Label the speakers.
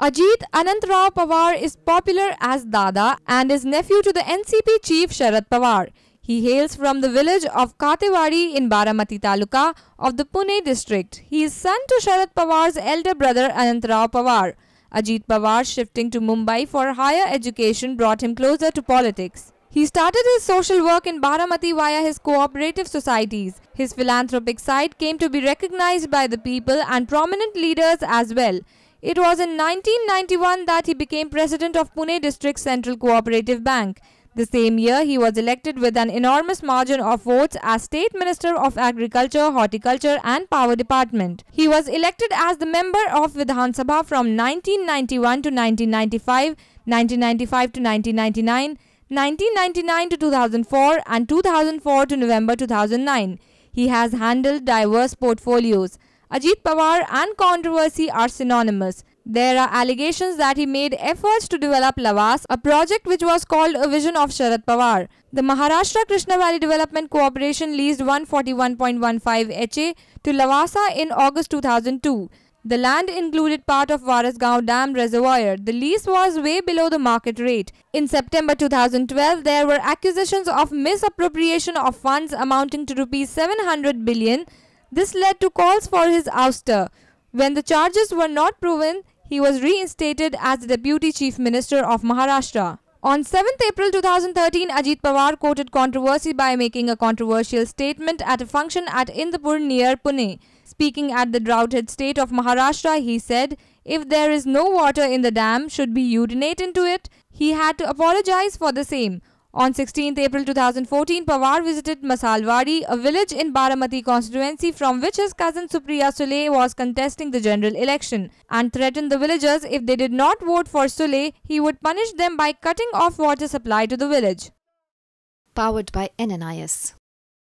Speaker 1: Ajit Anantrao Pawar is popular as Dada and is nephew to the NCP chief Sharad Pawar. He hails from the village of Katewadi in Baramati Taluka of the Pune district. He is son to Sharad Pawar's elder brother Anantrao Pawar. Ajit Pawar shifting to Mumbai for higher education brought him closer to politics. He started his social work in Baramati via his cooperative societies. His philanthropic side came to be recognized by the people and prominent leaders as well. It was in 1991 that he became president of Pune District Central Cooperative Bank. The same year, he was elected with an enormous margin of votes as State Minister of Agriculture, Horticulture and Power Department. He was elected as the member of Vidhan Sabha from 1991 to 1995, 1995 to 1999, 1999 to 2004 and 2004 to November 2009. He has handled diverse portfolios. Ajit Pawar and controversy are synonymous. There are allegations that he made efforts to develop Lavas, a project which was called a vision of Sharad Pawar. The Maharashtra Krishna Valley Development Corporation leased 141.15 ha to Lavasa in August 2002. The land included part of Warasgaon Dam reservoir. The lease was way below the market rate. In September 2012, there were accusations of misappropriation of funds amounting to Rs 700 billion. This led to calls for his ouster. When the charges were not proven, he was reinstated as the Deputy Chief Minister of Maharashtra. On 7th April 2013, Ajit Pawar quoted controversy by making a controversial statement at a function at Indapur near Pune. Speaking at the drought-hit state of Maharashtra, he said, "If there is no water in the dam, should we urinate into it?" He had to apologize for the same. On 16th April 2014, Pawar visited Masalwadi, a village in Baramati constituency from which his cousin Supriya Sule was contesting the general election, and threatened the villagers if they did not vote for Sule, he would punish them by cutting off water supply to the village.
Speaker 2: Powered by NNIS.